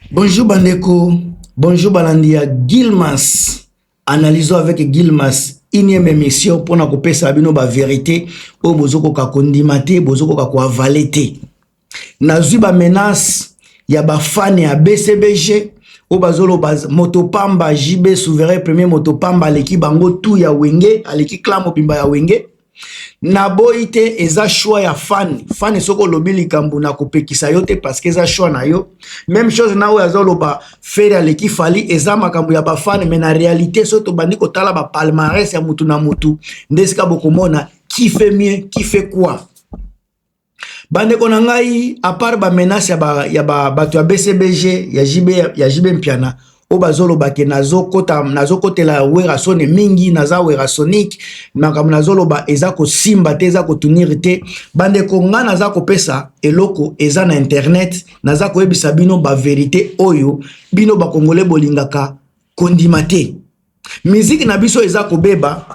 Bonjour Bandeko, bonjour Balandia, Gilmas. Analysons avec Gilmas une émission pour nous couper sa bino ba vérité au bozoko ka kondimate, bozoko ka ko avalete. Nazui ba menace ya ba fan ya BCBG au bazolo baz motopamba JB souverain premier motopamba leki bango tout ya wenge, aleki klamo bimba ya wenge. Naboite eza choix ya fan soko lobi likambu na kopekisa yo te parce que eza choix na yo. Même chose na o azo loba faire aleki fali eza makambu ya ba fan, mais na réalité soto bandi ko tala ba palmarès ya mutu na mutu ndesika bokomona qui fait mieux, qui fait quoi. Bande konangai à part ba menace ya ba batu ya BCBG ya JB Mpiana o bazolo bake nazo kotela wera sone mingi naza wera sonic makam nazolo ba eza ko simba te eza ko tunir te bande ko nga naza ko pesa eloko eza na internet naza ko ebisa bino ba vérité oyo bino ba kongole bolingaka kondimate musique na biso eza ko beba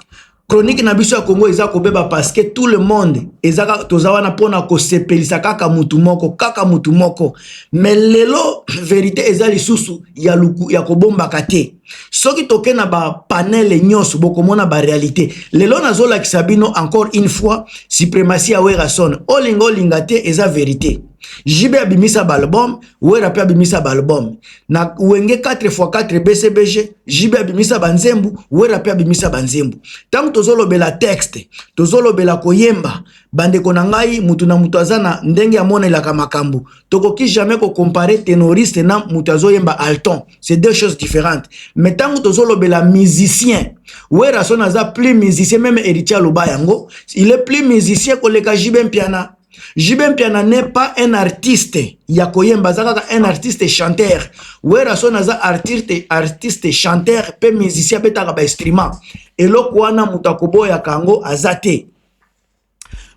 chronique na biso ya Congo eza ko beba parce que tout le monde ezaka tozawana pona ko sepelisa kaka mutu moko mais lelo vérité eza lisusu ya luku ya kobomba kate soki toke na ba panel nyonso bokomona ba réalité lelo nazola kisabino encore une fois suprématie ya Werason olingo lingate eza vérité JB abimisa ba album Wera pe abimisa ba album na wenge 4x4 BCBG JB abimisa banzembu Wera pe abimisa banzembu tangu tozolobela texte tozolobela koyemba bande konangai mutu na mutu azana ndenge ya mona ilaka makambu tokoki jamais ko comparer ténoriste na mutu azoyemba alton, c'est deux choses différentes. Mais tangu tozolobela musicien Werason aza plus musicien, même Héritier Lobayango il est plus musicien que le JB Mpiana. JB Mpiana n'est pas un artiste yakoyemba zaka un artiste chanteur. Werason aza artiste chanteur pe musicien betaka ba instrument eloko wana mutakobo ya kango azate.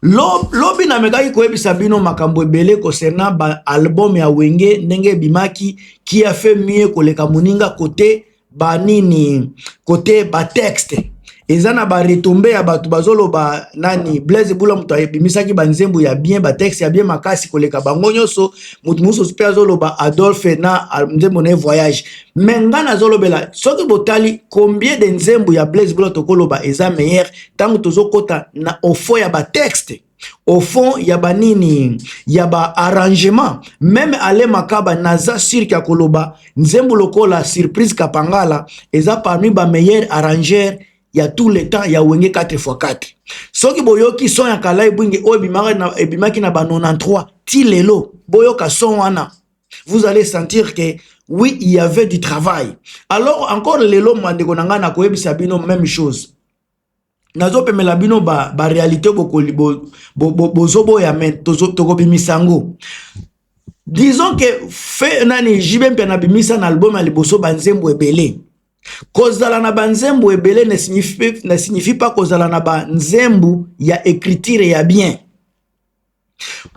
Lobi na megaki koyebisa bino makambo ebele concernant ba album ya wenge ndenge bimaki qui a fait mieux koleka muninga côté ba nini côté ba texte ezana ba retomber ya batu bazolo ba nani Blaise Bula mutu ayebimisaki banzembo ya bien ba texte ya bien makasi koleka bango nyonso mutu muso super zolo ba Adolphe na nzembo na voyage mengana zolo bela soki botali combien de nzembo ya Blaise Bula tokolo ba eza meilleur tangu tozokota na au fond ya ba texte au fond ya ba nini ya ba arrangement même ale makaba naza sur ya koloba nzembo lokola surprise kapangala eza parmi ba meilleur arrangeur il y a tout le temps, il y a wenge 4x4. Soki boyoki son ya kalai bwinge o ebimaki na ba 93 ti lelo boyoka son wana. Vous allez sentir que oui, il y avait du travail. Alors encore lelo mandeko nanga na koyebisa bino même chose. Nazo pemela bino ba réalité bozobo ya men toko bimisango. Disons que fait nani JB Mpiana bimisa na album ya liboso banzembo ebele. Kozala na banzembu ebele ne signifie pas kozala na banzembu ya écriture ya bien.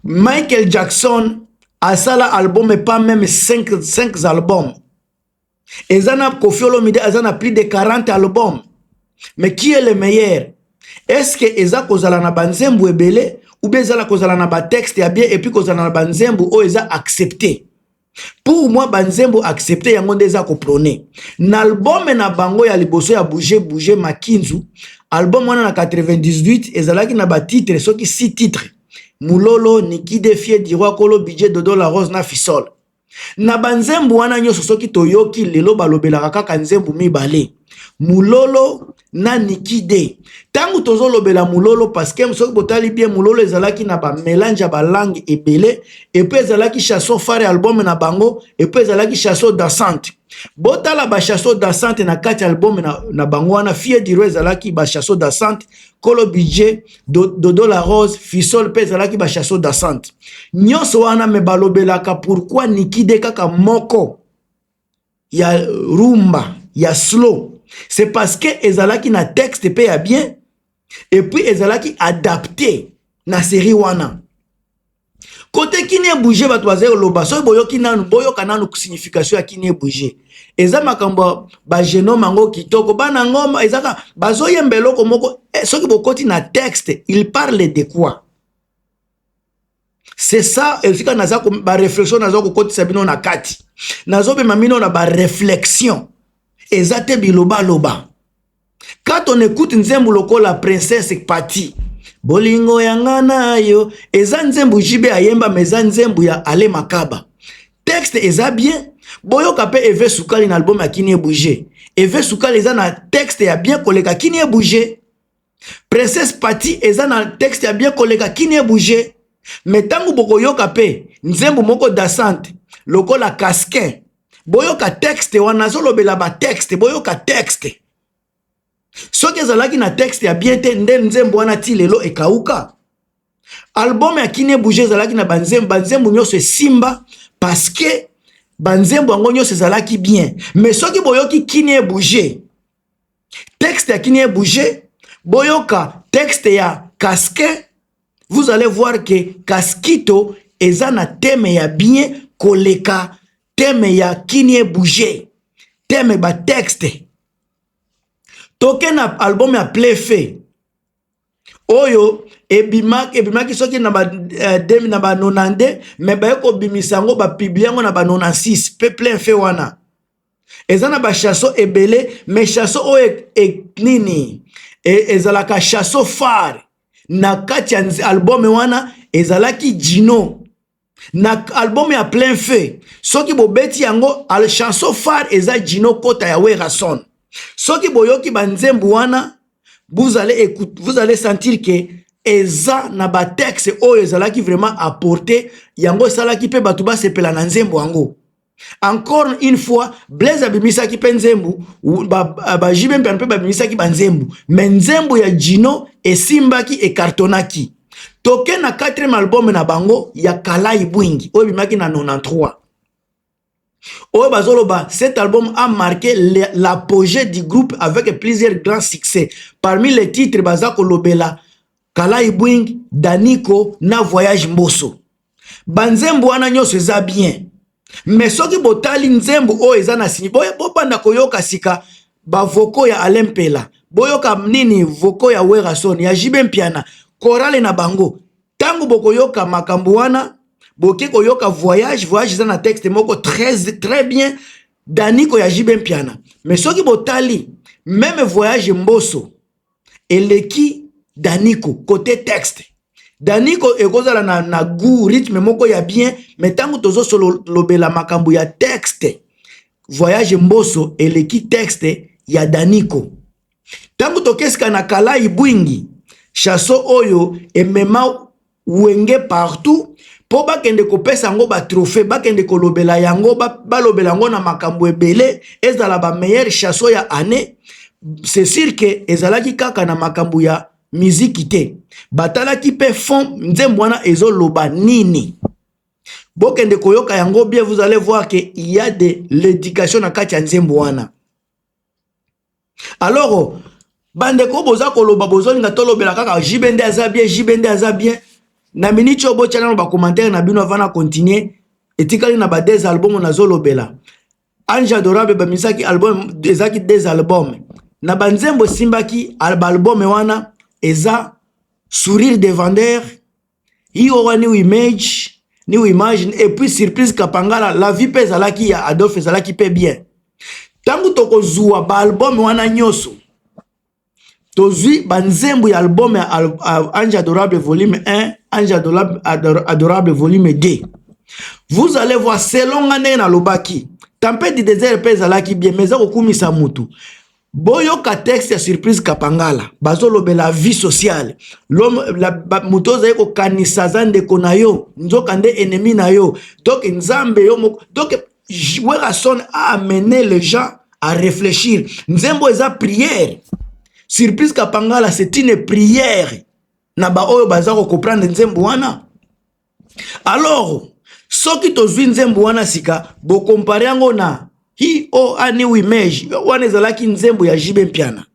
Michael Jackson a sala album et pas même 5 albums. Ezana Koffi Olomide ezana plus de 40 albums. Mais qui est le meilleur? Est-ce que eza kozala na banzembu ebele ou bien ezala kozala na ba texte ya bien et puis kozala na banzembu o eza accepté? Pour moi banzembo accepter yango ndeza ko prôner na album na bango ya liboso ya bouger makinzu album wana na 98 ezalaki na ba titre soki 6 titres mulolo niki defie dirwa kolo budget dodo la rose na fisol na banzembo wana nyoso soki toyoki lelo balobela kaka nzembo mibale mulolo na nikide tangu tozolobela mulolo parce que soki botali bien mulolo ezalaki na ba mélange ba langue ebele et puis ezalaki chanson phare album na bango et puis ezalaki chanson dansante botala ba chanson dansante na kati album na bango wana fie dirwe ezalaki ba chanson dansante kolo budget dodo la rose fisol pe ezalaki ba chanson dansante nyonso wana me balobelaka pourquoi nikide kaka moko ya rumba ya slow. C'est parce que ezalaki na texte pe ya bien et puis ezalaki adapté na série wana. Côté kini bouger ba toaze loba so boyoki nanu boyoka nanu signification ya kini bouger. Eza makambo ba geno mango kitoko bana ngoma ezaka bazoyembelo komoko soki bokoti na texte il parle de quoi? C'est ça, et quand naza ko ba réflexion naza ko koti sabino na kati. Nazo be mamino na ba réflexion. Ezate biloba loba. Quand on écoute nzembo loko la princesse Pati, bolingo yanga nayo, eza nzembo jibe ayemba meza nzembo ya Ale Makaba. Texte eza bien. Boyoka pe Eve Sukali na album ya Kini Bouger. Eve Sukali eza na texte ya bien koleka Kini Bouger. Princesse Pati eza na texte ya bien koleka Kini Bouger. Metangu boko yoka pe nzembo moko dasante loko la casquin. Boyoka texte wanazo lobela ba texte, boyoka texte. Soki ezalaki na texte ya bien te nde nzembo wana ti lelo ekauka. Album ya Kini Bouger ezalaki na banzembo nyonso esimba parce que banzembo yango nyonso ezalaki bien. Mais soki boyoki Kini Bouger, texte ya Kini Bouger, boyoka texte ya Casquin, vous allez voir que Casquito eza na thème ya bien koleka thème ya Kini Bouger. Thème ba texte. Toke na album ya Playfait. Oyo ebimaki soki na ba na ba 92 mais ba ko bimisango ba publiango na ba 96 pe Playfait wana. Eza na ba chanson ebele mais chanson o nini ezalaka chanson phare na kati ya album wana ezalaki Dino. Na album ya Playfait soki bobeti yango al chanson phare eza Dino kota ya Werason. Soki boyoki banzembo wana vous allez sentir que eza na ba texte oyo ezalaki vraiment apporter yango salaki pe batu ba sepela na nzembo yango. Encore une fois Blaise abimisaki pe nzembo ba jibe mpe pe babimisaki banzembo mais nzembo ya Dino esimbaki e kartonaki. Toke na 4e album na bango ya Kalai Bwingi oyo bimaki na 93. Oyo bazoloba, cet album a marqué l'apogée du groupe avec plusieurs grands succès. Parmi les titres bazako lobela Kalai Bwingi, Daniko na Voyage Mboso. Banzembo wana nyonso eza bien. Mais soki botali nzembo oyo eza na sini boya bopanda koyoka sika ba voko ya Alain Pela. Boyoka nini voko ya Werason ya Jibe Mpiana, chorale na bango. Tango bokoyoka makambo wana boke koyoka voyage eza na texte moko très bien Daniko ya Jibe Mpiana. Mais soki botali même Voyage Mboso eleki Daniko côté texte. Daniko ekozala na goût rythme moko ya bien mais tango tozo solo lobela makambo ya texte Voyage Mboso eleki texte ya Daniko. Tango tokeska na Kalai Bwingi chanson oyo emema wenge partout po bakende kopesa yango ba trophée bakende kolobela yango balobela yango na makambo ebele ezala ba meilleure chanson ya année. C'est sûr que ezalaki kaka na makambo ya musique te batalaki pe fond nzembo wana ezoloba nini bokende koyoka yango bien. Vous allez voir que il y a de l'éducation na kati ya nzembo wana. Alors bandeko boza koloba bozolinga tolobela kaka jibende aza bien na minute obo channel ba commentaire na bino avant na continuer etikali na ba des albums na zolobela Ange Adorable ba misaki album ezaki des albums na banzembo simbaki album wana eza Sourire des vendeurs, hiyo new image et puis surprise kapangala la vie pe zalaki ya Adolphe zalaki pe bien. Tangu toko zuwa ba album wana nyoso tozui banzembo ya album ya Ange Adorable volume 1, Ange Adorable volume 2. Vous allez voir selon ngane na lobaki Tempête du désert pe zalaki bien mais zako kumisa mutu. Boyoka texte ya surprise kapangala bazolobe la vie sociale l'homme la mutoza yeko kanisa zande konayo nzoka nde ennemi na yo donc nzambe yo donc Werason a amené les gens à réfléchir. Nzembo eza prière. Surprise kapangala c'est une prière na ba oyo bazako comprendre nzembo wana. Alors soki tozwi nzembo wana sika bo comparer yango na hi o a new image wana ezalaki nzembo ya Jibe Mpiana.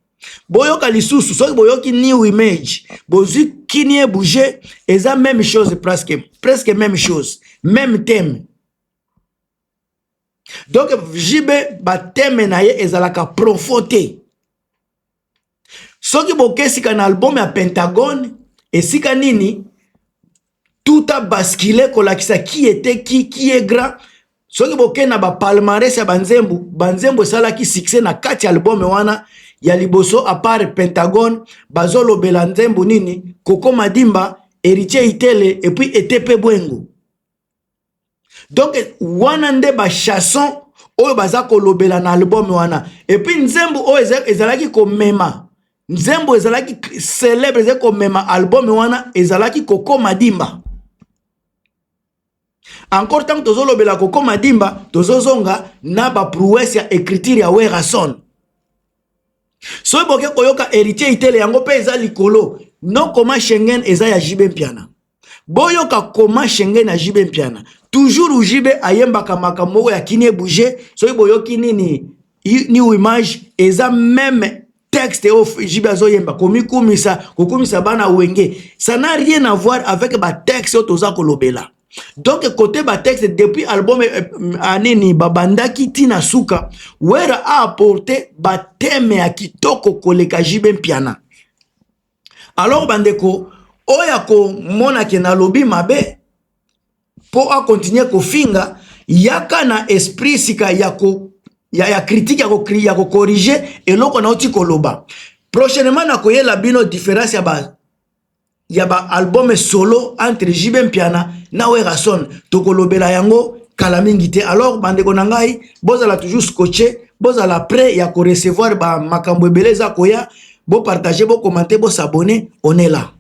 Boyoka lisusu soki boyoki new image bozwi Kini Bouger eza même chose presque même chose même thème. Donc Jibe ba thème na ye ezalaka profote. Soki bokesika na album ya Pentagone esika nini tout a basculé kolakisa qui était qui est grand. Soki boke na ba palmarès ya banzembo salaki succès na kati album wana ya liboso à part Pentagone bazolo belanzembo nini Koko Madimba Héritier Itele et puis ETP Bwengo. Donc wana nde ba chanson oyo bazako lobela na album wana et puis nzembo oyo ezalaki ko mema nzembo ezalaki célèbre ezako mema album wana ezalaki Koko Madimba. Encore tant que tozolo bela Koko Madimba tozozonga na ba prouesse ya écriture ya Werason. So boke koyoka Héritier Itele yango pe eza likolo non koma Schengen eza ya Jibe Mpiana. Boyoka koma Schengen ya Jibe Mpiana. Toujours Jibe ayembaka makambo ya kini bouger so boyoki nini ni image eza même texte of Jibe azoyemba kokumisa bana wenge. Ça n'a rien à voir avec ba texte toza kolobela. Donc côté ba texte depuis album aneni babandaki tina suka Wera a apporté ba thème ya kitoko koleka Jibe Mpiana. Alors bandeko oya ko mona ke na lobi mabe po a continuer ko finga yaka na esprit sika ya critique ya ko corriger eloko na oti koloba. Prochainement na koyela bino différence ya ba album solo entre Jibe Mpiana na Werason tokolobela yango kala mingi te. Alors bandeko na ngai bozala toujours scotché bozala prêt ya ko recevoir ba makambo ebele za koya bo partager bo commenter bo s'abonner on est là.